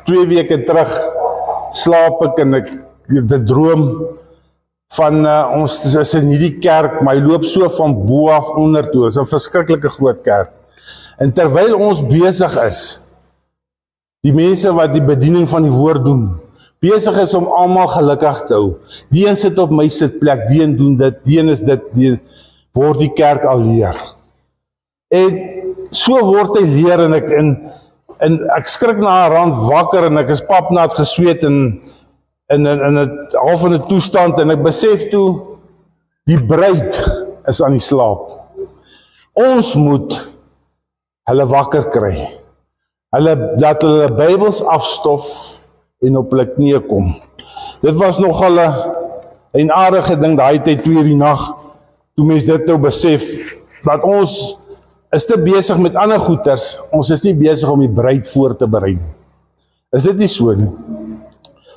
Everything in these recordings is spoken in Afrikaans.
2 weke terug slaap ek en ek het 'n droom van ons is in hierdie kerk, maar hy loop so van bo af onder toe. Dit is 'n verskriklike groot kerk. En terwyl ons besig is, die mense wat die bediening van die woord doen, besig is om almal gelukkig te hou. Die een sit op my sitplek, die een doen dit, die een is dit, die word die kerk al leer. En so word hy leer en ek skrik na 'n rand wakker en ek is papnat gesweet en in 'n half in 'n toestand en ek besef toe die bruid is aan die slaap. Ons moet hulle wakker kry. Laat hulle Bybels afstof en op hulle knieë kom. Dit was nogal 'n aardige ding daai tyd 2 uur die nag toe mens dit nou besef dat ons is te besig met ander goeters. Ons is nie besig om die bruid voor te berei nie. Is dit nie so nie?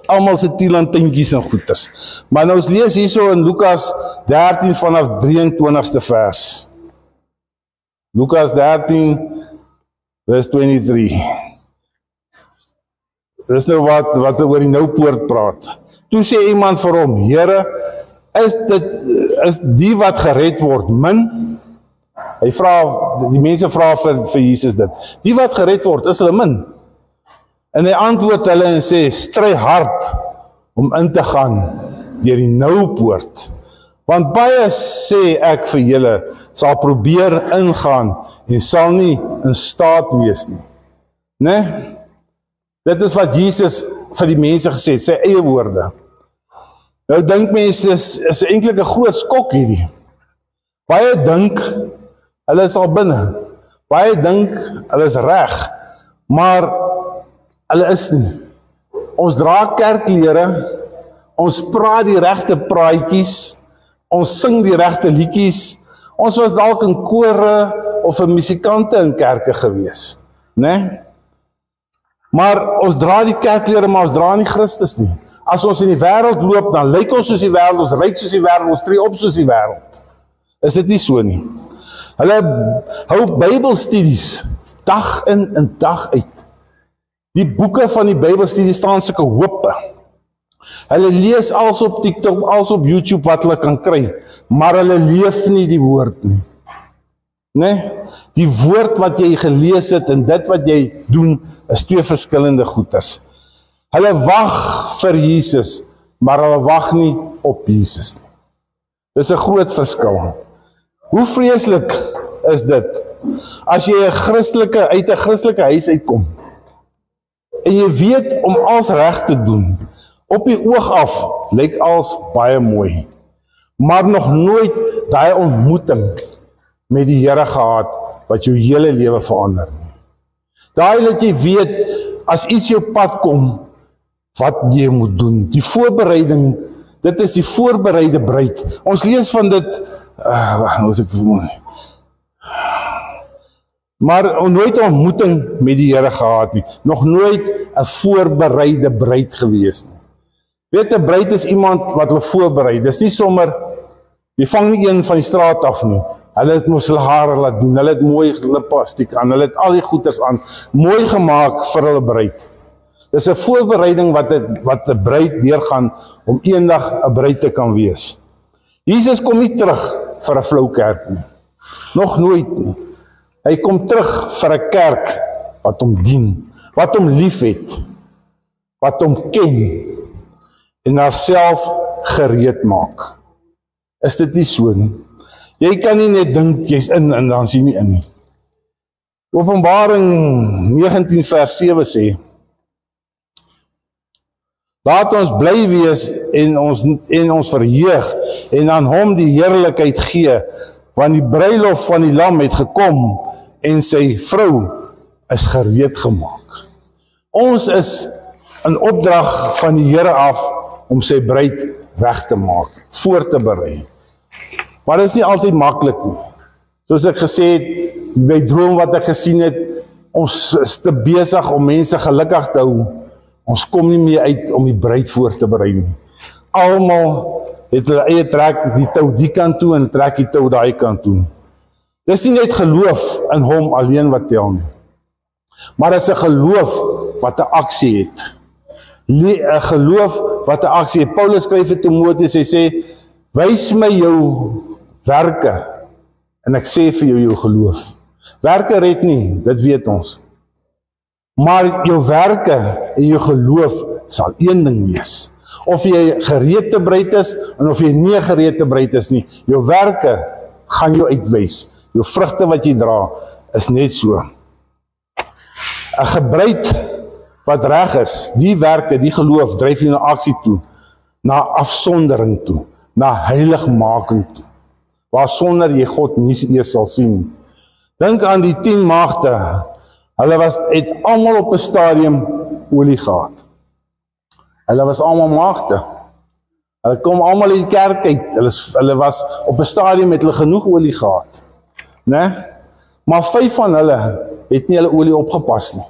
Almal se tielantuintjies en goeters. Maar nou ons lees hierso in Lukas 13 vanaf 23ste vers. Lukas 13 vers 23. Dis nou wat oor die noupoort praat. Toe sê iemand vir hom, Here, is die wat gered word min? Die mense vra vir Jesus dit. Die wat gered word, is hulle min? En hy antwoord hulle en sê, stry hard om in te gaan deur die noupoort. Want baie sê ek vir julle, sal probeer ingaan en sal nie in staat wees nie. Né? Dit is wat Jesus vir die mense gesê het, sy eie woorde. Nou dink mense, is eintlik 'n groot skok hierdie. Baie dink, hulle is al binne. Baie dink, hulle is reg. Maar hulle is nie. Ons dra kerkklere, ons praat die regte praatjies, ons sing die regte liedjies, ons was dalk in kore of 'n musikante in kerke gewees, né? Maar ons dra die kerkklere, maar ons dra nie Christus nie. As ons in die wêreld loop, dan lyk ons soos die wêreld, ons ryk soos die wêreld, ons tree op soos die wêreld. Is dit nie so nie? Hulle hou Bybelstudies dag in en dag uit. Die boeke van die Bybelstudie staan sulke hoope. Hulle lees alles op TikTok, alles op YouTube wat hulle kan kry, maar hulle leef nie die woord nie. Nee? Die woord wat jy gelees het en dit wat jy doen, is 2 verskillende goeters. Hulle wag vir Jesus, maar hulle wag nie op Jesus nie. Dis 'n groot verskil. Hoe vreeslik is dit, as jy uit 'n Christelike huis uitkom, en jy weet om alles reg te doen, op die oog af lyk alles baie mooi, maar nog nooit daai ontmoeting met die Here gehad, wat jou hele lewe verander. Daai dat jy weet, as iets jou pad kom, wat jy moet doen. Die voorbereiding, dit is die voorbereide bruid. Ons lees van dit, maar nooit 'n ontmoeting met die Here gehad nie. Nog nooit 'n voorbereide bruid gewees nie. Weet, 'n bruid is iemand wat hulle voorberei. Dis nie sommer, jy vang nie een van die straat af nie. Hulle het mos hulle hare laat doen, hulle het mooi lipstiek aan, hulle het al die goeders aan, mooi gemaak vir hulle bruid. Dis 'n voorbereiding wat 'n bruid deurgaan om eendag 'n bruid te kan wees. Jesus kom nie terug vir 'n flou kerk nie. Nog nooit nie. Hy kom terug vir 'n kerk wat hom dien, wat hom liefhet, wat hom ken en haarself gereed maak. Is dit nie so nie? Jy kan nie net dink jy's in en dan sien jy nie in nie. Openbaring 19 vers 7 sê, laat ons bly wees en ons verheug en aan hom die heerlikheid gee, want die bruilof van die lam het gekom en sy vrou is gereed gemaak. Ons is in opdrag van die Here af om sy bruid reg te maak, voor te berei. Maar dit is nie altyd maklik nie. Soos ek gesê het, by droom wat ek gesien het, ons is te besig om mense gelukkig te hou. Ons kom nie meer uit om die bruid voor te berei nie. Almal het hulle eie trek, die tou die kant toe en trek die tou daai kant toe. Dis nie net geloof in hom alleen wat tel nie. Maar dis 'n geloof wat 'n aksie het. 'n Geloof wat 'n aksie het. Paulus skryf vir Timoteus, hy sê, wys my jou werke, en ek sê vir jou geloof. Werke red nie, dit weet ons. Maar jou werke en jou geloof sal een ding wees. Of jy gereedebreid is, en of jy nie gereedebreid is nie, jou werke gaan jou uitwys. Jou vrugte wat jy dra, is net so. 'n Gebreid wat reg is, die werke, die geloof, dryf jy na aksie toe, na afsondering toe, na heiligmaking toe, waar sonder jy God nie eers sal sien. Dink aan die 10 maagde, hulle het almal op 'n stadium olie gehad. Hulle was almal maagde. Hulle kom almal uit die kerk uit, hulle was op 'n stadium met hulle genoeg olie gehad. Né? Maar 5 van hulle het nie hulle olie opgepas nie.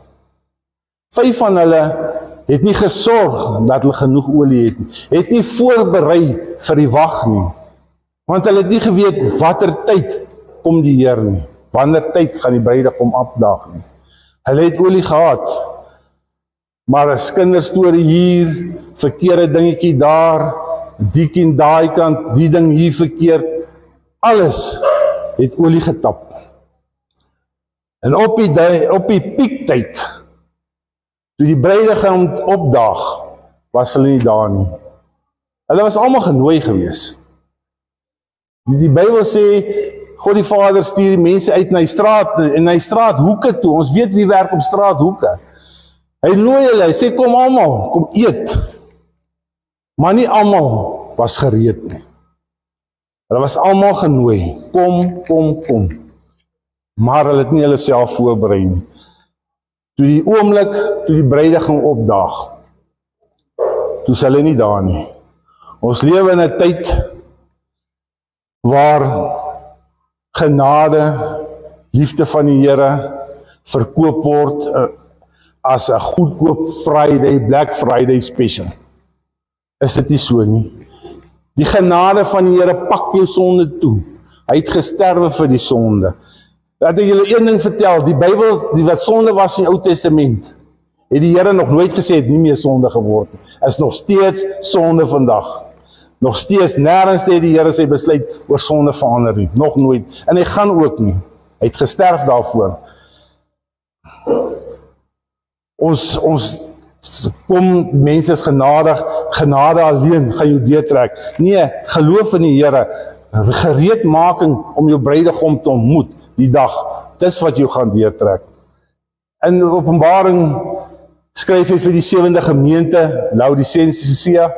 5 van hulle het nie gesorg dat hulle genoeg olie het nie. Het nie voorberei vir die wag nie. Want hulle het nie geweet watter tyd kom die Heer nie. Wanneer tyd gaan die bruidegom opdaag nie. Hulle het olie gehad. Maar 'n kinderstorie hier, verkeerde dingetjie daar, die kind daai kant, die ding hier verkeerd. Alles het olie getap. En op die piektyd, toe die bruidegom opdaag, was hulle nie daar nie. Hulle was almal genooi gewees. Die Bybel sê, God die Vader stuur die mense uit na die straat, en na die straathoeke toe. Ons weet wie werk op straathoeke. Hy nooi hulle, hy sê, kom almal, kom eet. Maar nie almal was gereed nie. Hulle was almal genooi. Kom. Maar hulle het nie hulle self voorberei nie. Toe die oomblik, toe die bruidegom opdaag, toe is hulle nie daar nie. Ons lewe in 'n tyd waar genade, liefde van die Here verkoop word as 'n goedkoop Friday, Black Friday special. Is dit nie so nie? Die genade van die Here pak jou sonde toe. Hy het gesterwe vir die sonde. Laat ek julle een ding vertel, die Bybel, die wat sonde was in die Ou Testament, het die Here nog nooit gesê het nie meer sonde geword nie. Is nog steeds sonde vandag. Nog steeds, nêrens het die Here sy besluit oor sonde verander nie. Nog nooit. En hy gaan ook nie. Hy het gesterf daarvoor. Ons kom, mense is genadig, genade alleen gaan jou deurtrek. Nee, geloof in die Here, gereedmaking om jou bruidegom te ontmoet, die dag, dis wat jou gaan deurtrek. In Openbaring skryf hy vir die 7de gemeente, Laodicea,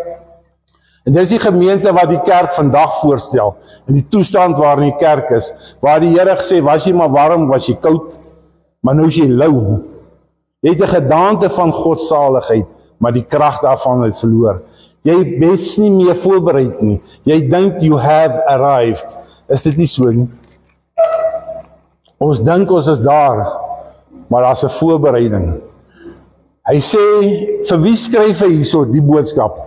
en dit is die gemeente wat die kerk vandag voorstel, in die toestand waarin die kerk is, waar die Here gesê, was jy maar warm, was jy koud, maar nou is jy lou. Jy het 'n gedaante van godsaligheid, maar die krag daarvan het verloor. Jy is nie meer voorbereid nie. Jy dink you have arrived. Is dit nie so nie? Ons dink ons is daar, maar daar's 'n voorbereiding. Hy sê, vir wie skryf hy hierso die boodskap?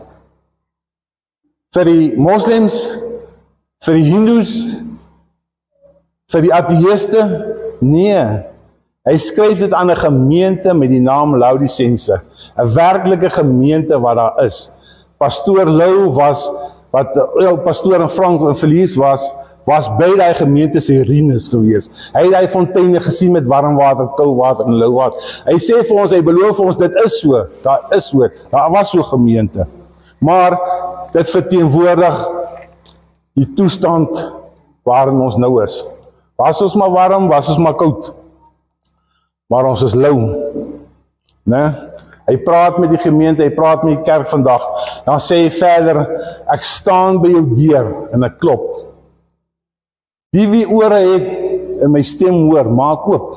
Vir die moslems? Vir die hindoes? Vir die ateïste? Nee. Hy skryf dit aan 'n gemeente met die naam Laodicense, 'n werklike gemeente wat daar is. Pastoor Lou pastoor in Frank en Verlies was by daai gemeente se Irenes gewees. Hy het daai fonteine gesien met warm water, koue water en lou water. Hy sê vir ons, hy beloof vir ons, dit is so, daar was so gemeente. Maar dit verteenwoordig die toestand waarin ons nou is. Was ons maar warm, was ons maar koud. Maar ons is lou. Né? Hy praat met die gemeente, hy praat met die kerk vandag. Dan sê hy verder, ek staan by jou deur en ek klop. Die wie ore het en my stem hoor, maak oop.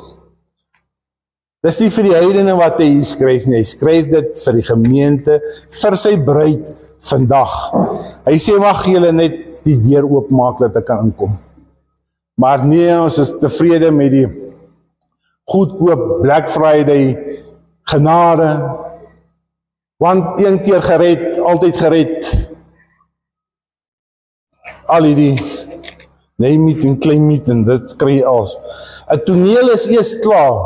Dis nie vir die heidene wat hy skryf nie, hy skryf dit vir die gemeente, vir sy bruid vandag. Hy sê, mag julle net die deur oopmaak dat ek kan inkom. Maar nee, ons is tevrede met die goedkoop Black Friday genade, want een keer gered, altyd gered. Al die name it en claim it en dit kry als. 'n toneel is eers klaar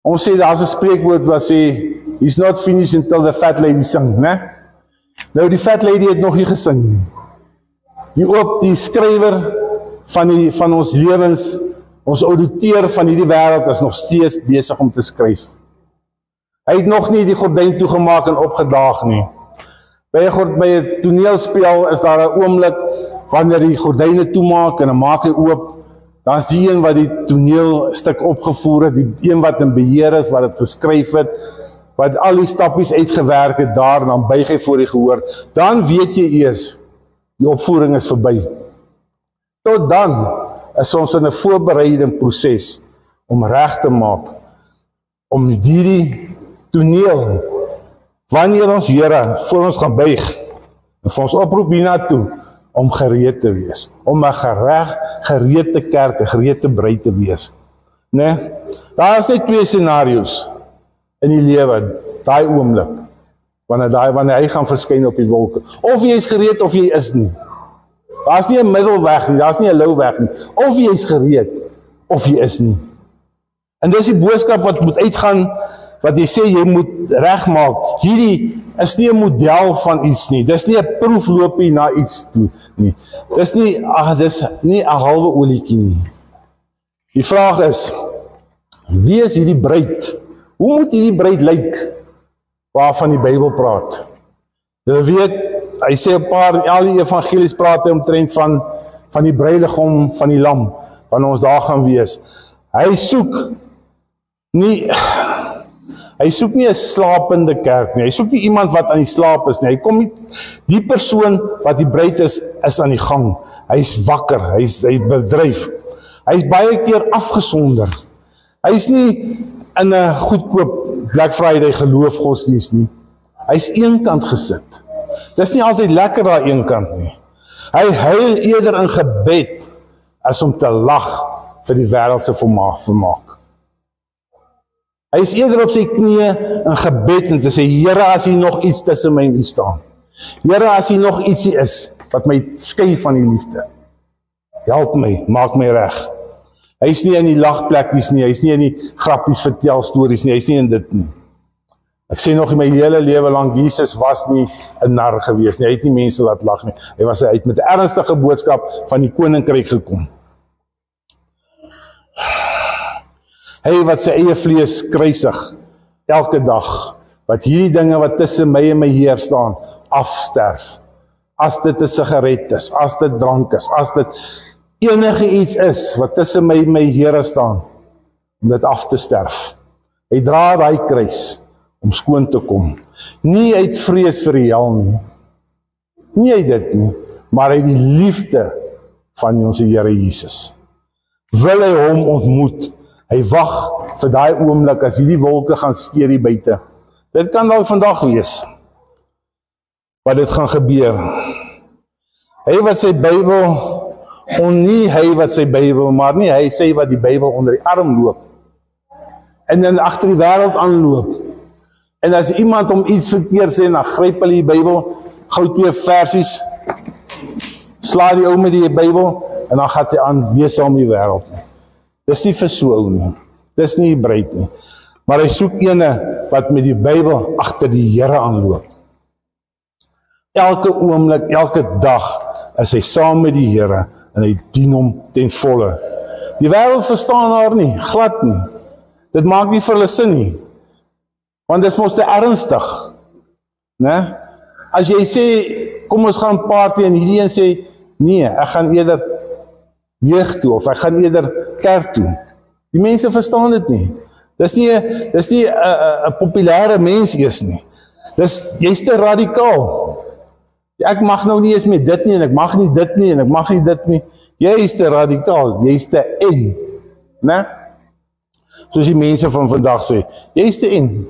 Ons sê, daar's 'n spreekwoord wat sê, he's not finished until the fat lady sing, né? Nou, die fat lady het nog nie gesing nie. Die skrywer van ons lewens, ons ouditeur van hierdie wêreld is nog steeds besig om te skryf. Hy het nog nie die gordyn toegemaak en opgedaag nie. By 'n toneelspel is daar 'n oomblik wanneer die gordyne toemaak en dan maak hy oop. Dan is die een wat die toneelstuk opgevoer het, die een wat in beheer is, wat het geskryf het, wat al die stappies uitgewerk het daar, en dan buig hy voor die gehoor. Dan weet jy eers, die opvoering is verby. Tot dan is ons in 'n voorbereiding proses om reg te maak, om hierdie toneel, wanneer ons Here voor ons gaan buig, en vir ons oproep hiernatoe, om gereed te wees, om 'n gereede kerk, 'n gereede bruid te wees. Nee? Daar is net 2 scenario's in die lewe, daai oomblik, wanneer hy gaan verskyn op die wolke. Of jy is gereed of jy is nie. Daar is nie 'n middelweg nie, daar is nie 'n lou weg nie. Of jy is gereed of jy is nie. En dis die boodskap wat moet uitgaan, wat jy sê jy moet regmaak. Hierdie is nie 'n model van iets nie. Dis nie 'n proefloopie na iets toe nie. Dis nie 'n halwe olietjie nie. Die vraag is, wie is hierdie bruid? Hoe moet hierdie bruid lyk waarvan die Bybel praat? Jy weet, hy sê 'n paar in al die evangelies praat hy omtrent van die bruidegom van die lam, wanneer ons daar gaan wees. Hy soek nie 'n slapende kerk nie. Hy soek nie iemand wat aan die slaap is nie. Hy kom nie, die persoon wat die bruid is aan die gang. Hy is wakker, hy bedryf. Hy is baie keer afgesonder. Hy is nie in 'n goedkoop Black Friday geloof godsdienst nie. Hy is eenkant gesit. Dis nie altyd lekker daar eenkant nie. Hy huil eerder in gebed as om te lag vir die wêreldse vermaak. Hy is eerder op sy knieë in gebed en te sê, Here, as hier nog iets tussen my en U staan. Here, as hier nog ietsie is wat my skei van die liefde. Help my, maak my reg. Hy is nie in die lagplekkies nie, hy is nie in die grappies vertel stories nie, hy is nie in dit nie. Ek sê nog in my hele lewe lank, Jesus was nie 'n nar gewees nie, hy het nie mense laat lag nie. Hy het met 'n ernstige boodskap van die koninkryk gekom. Hy wat sy eie vlees kruisig, elke dag, wat hierdie dinge wat tussen my en my Heer staan, afsterf. As dit 'n sigaret is, as dit drank is, as dit enige iets is, wat tussen my en my Here staan, om dit af te sterf. Hy dra daai kruis, om skoon te kom. Nie uit vrees vir die hel nie. Nie uit dit nie, maar uit die liefde van ons Here Jesus. Wil hy hom ontmoet, hy wag vir daai oomblik as hierdie wolke gaan skeer hier buite. Dit kan dalk vandag wees, wat dit gaan gebeur. Hy wat sy Bybel, nie hy wat sy Bybel, maar nie hy sê wat die Bybel onder die arm loop, en dan agter die wêreld aanloop. En as iemand om iets verkeerd sê, dan gryp hulle die Bybel, gou 2 versies, sla die ou met die Bybel, en dan gaan hy aan, wees saam die wêreld nie. Dis nie vir so ou nie, dis nie breed nie, maar hy soek ene wat met die Bybel agter die Here aanloop. Elke oomblik, elke dag, is hy saam met die Here, en hy dien hom ten volle. Die wêreld verstaan haar nie, glad nie. Dit maak nie vir hulle sin nie. Want dit is mos te ernstig. Né? As jy sê, kom ons gaan party, en hierdie een sê, nee, ek gaan eerder jeug toe, of ek gaan eerder kerk toe. Die mense verstaan dit nie. Dis nie 'n populêre mens eers nie. Jy's te radikaal. Ek mag nou nie eens met dit nie, en ek mag nie dit nie, en ek mag nie dit nie. Jy is te radikaal, jy is te en. Né? Soos die mense van vandag sê, jy is te en.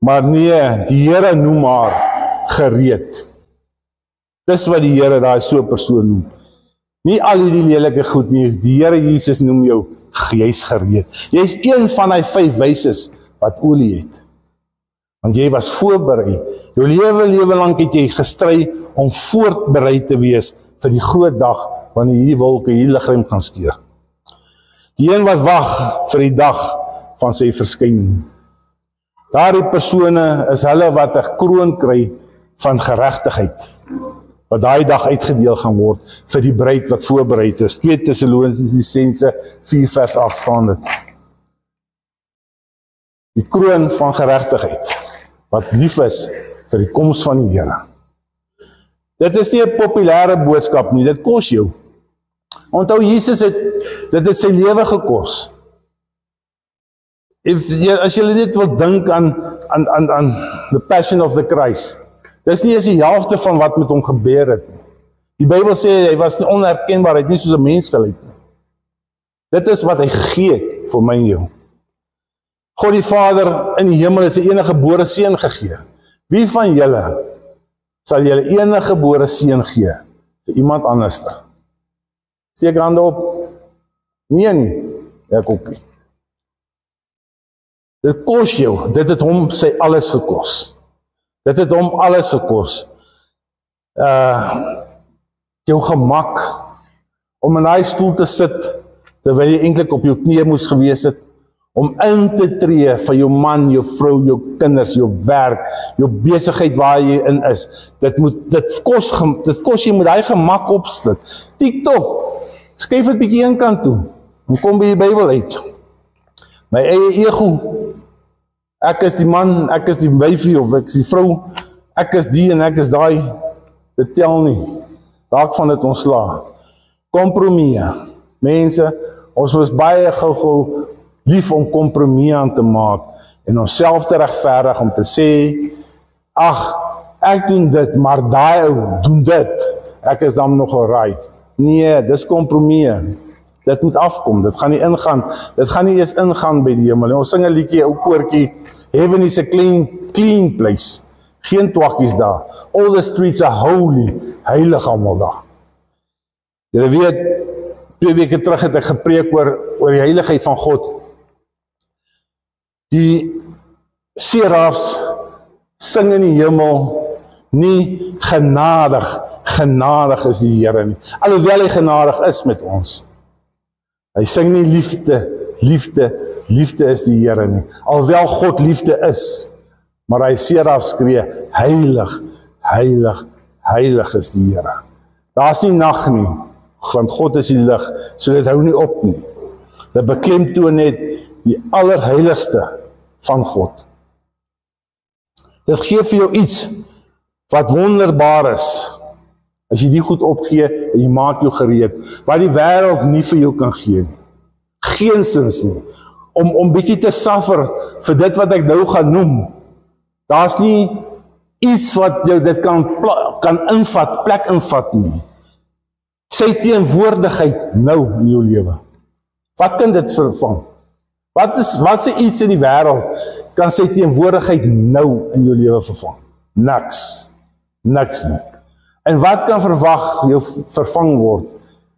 Maar nee, die Here noem haar gereed. Dis wat die Here daai so 'n persoon noem. Nie al die lelike goed nie, die Here Jesus noem jou, jy's gereed. Jy's een van die 5 wyses wat olie het. Want jy was voorberei. Jou lewe lank het jy gestry om voorberei te wees vir die groot dag, wanneer hierdie wolke, hierdie ligruim gaan skeer. Die een wat wag vir die dag, van sy verskyning. Daardie persone is hulle wat 'n kroon kry van geregtigheid, wat daai dag uitgedeel gaan word vir die bruid wat voorbereid is. 2 Tessalonisense 4 vers 8 staan dit. Die kroon van geregtigheid, wat lief is vir die koms van die Here. Dit is nie 'n populêre boodskap nie, dit kos jou. Onthou, Jesus dit het sy lewe gekos. As jy net wil dink aan the Passion of the Christ, dis nie eens die helfte van wat met hom gebeur het nie. Die Bybel sê, hy was nie onherkenbaar, hy het nie soos 'n mens gelyk nie. Dit is wat hy gegee het vir my en jou. God die Vader in die hemel het sy enige gebore seun gegee. Wie van julle sal julle enige gebore seun gee vir iemand anders? Steek hande op. Nee, ek ook nie. Dit kos jou, dit het hom sy alles gekos. Dit het hom alles gekos. Jou gemak, om in daai stoel te sit, terwyl jy eintlik op jou knieë moes gewees het, om in te tree vir jou man, jou vrou, jou kinders, jou werk, jou besigheid waar jy in is. Dit kos jy met daai gemak opsit. TikTok, skuif dit bietjie een kant toe, en kom by die Bybel uit. My eie ego, ek is die man, ek is die wyfie, of ek is die vrou, ek is die en ek is daai, dit tel nie. Raak van dit ontslae. Kompromieë. Mense, ons is baie gou lief om kompromieë aan te maak, en onsself te regverdig om te sê, ag, ek doen dit, maar daai ou doen dit, ek is dan nog alright. Nee, dis kompromieë. Dit moet afkom, dit gaan nie ingaan, dit gaan nie eens ingaan by die hemel. Ons sing 'n liedjie, ou koortjie, heaven is a clean place. Geen twakkies daar. All the streets are holy, heilig almal daar. Julle weet, 2 weke terug het ek gepreek oor die heiligheid van God. Die serafs sing in die hemel, nie genadig is die Here nie. Alhoewel hy genadig is met ons. Hy sing nie liefde is die Here nie. Alhoewel God liefde is, maar hy seraf skree, heilig, heilig, heilig is die Here. Daar's nie nag nie, want God is die lig, so dit hou nie op nie. Dit beklemtoon net die allerheiligste van God. Dit gee vir jou iets wat wonderbaar is, as jy die goed opgee, en jy maak jou gereed, wat die wêreld nie vir jou kan gee nie. Geensins nie. Om bietjie te suffer vir dit wat ek nou gaan noem. Daar's nie iets wat jou dit kan invat, plek invat nie. Sy teenwoordigheid nou in jou lewe. Wat kan dit vervang? Wat is iets in die wêreld kan sy teenwoordigheid nou in jou lewe vervang? Niks nie. En wat kan vervang word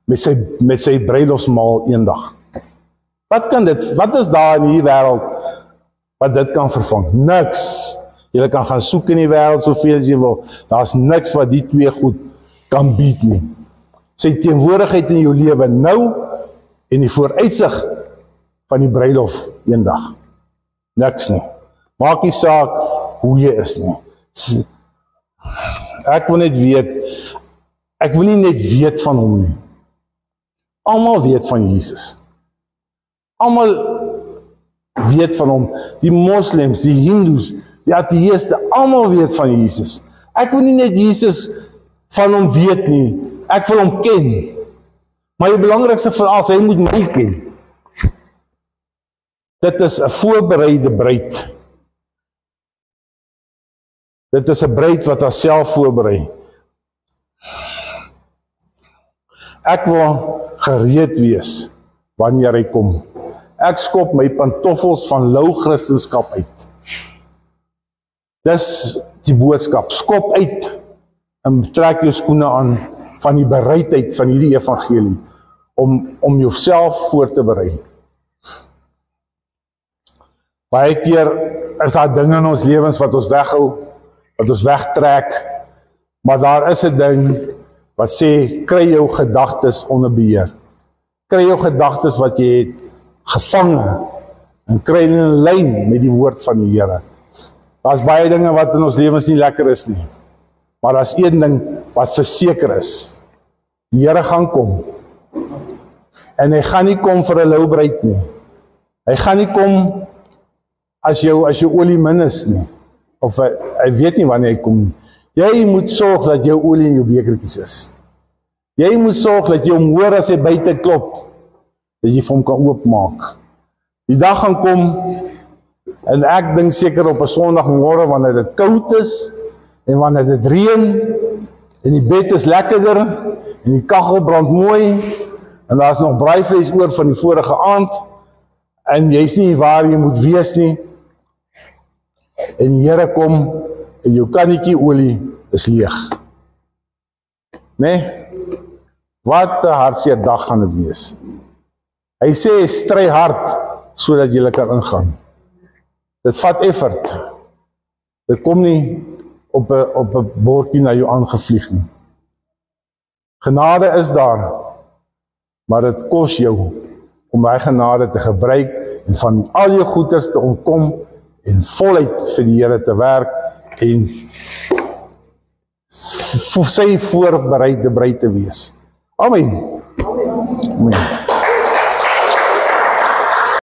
met sy bruilofsmaal eendag? Wat is daar in die wêreld wat dit kan vervang? Niks. Jy kan gaan soek in die wêreld soveel as jy wil. Daar's niks wat die twee goed kan bied nie. Sy teenwoordigheid in jou lewe nou en die vooruitsig van die bruilof eendag. Niks nie. Maak nie saak hoe jy is nie. Ek wil nie net weet van hom nie. Almal weet van Jesus. Almal weet van hom. Die moslems, die hindoes, die ateïste, almal weet van Jesus. Ek wil nie net Jesus van hom weet nie. Ek wil hom ken. Maar die belangrikste van alles, hy moet my ken. Dit is 'n voorbereide bruid. Dit is 'n bruid wat haarself voorberei. Ek wil gereed wees wanneer hy kom. Ek skop my pantoffels van lou Christenskap uit. Dis die boodskap. Skop uit en trek jou skoene aan van die bereidheid van hierdie evangelie om jouself voor te berei. Baie keer is daar dinge in ons lewens wat ons weghou, wat ons wegtrek, maar daar is 'n ding wat sê, kry jou gedagtes onder beheer. Kry jou gedagtes wat jy het gevange en kry in 'n lyn met die woord van die Here. Daar's baie dinge wat in ons lewens nie lekker is nie, maar daar's een ding wat verseker is. Die Here gaan kom. En hy gaan nie kom vir 'n lou bruid nie. Hy gaan nie kom as jou olie min is nie. Of hy weet nie wanneer hy kom. Jy moet sorg dat jou olie in jou bekertjies is. Jy moet sorg dat jy hom hoor as hy buite klop, dat jy vir hom kan oopmaak. Die dag gaan kom, en ek dink seker op 'n Sondagmôre wanneer dit koud is, en wanneer dit reën, en die bed is lekkerder, en die kaggel brand mooi, en daar's nog braaivleis oor van die vorige aand, en jy's nie waar jy moet wees nie, en die Here kom, en jou kannetjie olie is leeg. Nee? Wat 'n hartseer dag gaan dit wees. Hy sê, stry hard, sodat jy kan ingaan. Dit vat effort. Dit kom nie op 'n bordjie na jou aangevlieg nie. Genade is daar, maar dit kos jou om daai genade te gebruik en van al jou goeders te ontkom en voluit vir die Here te werk en sy voorbereide bruid te wees. Amen. Amen.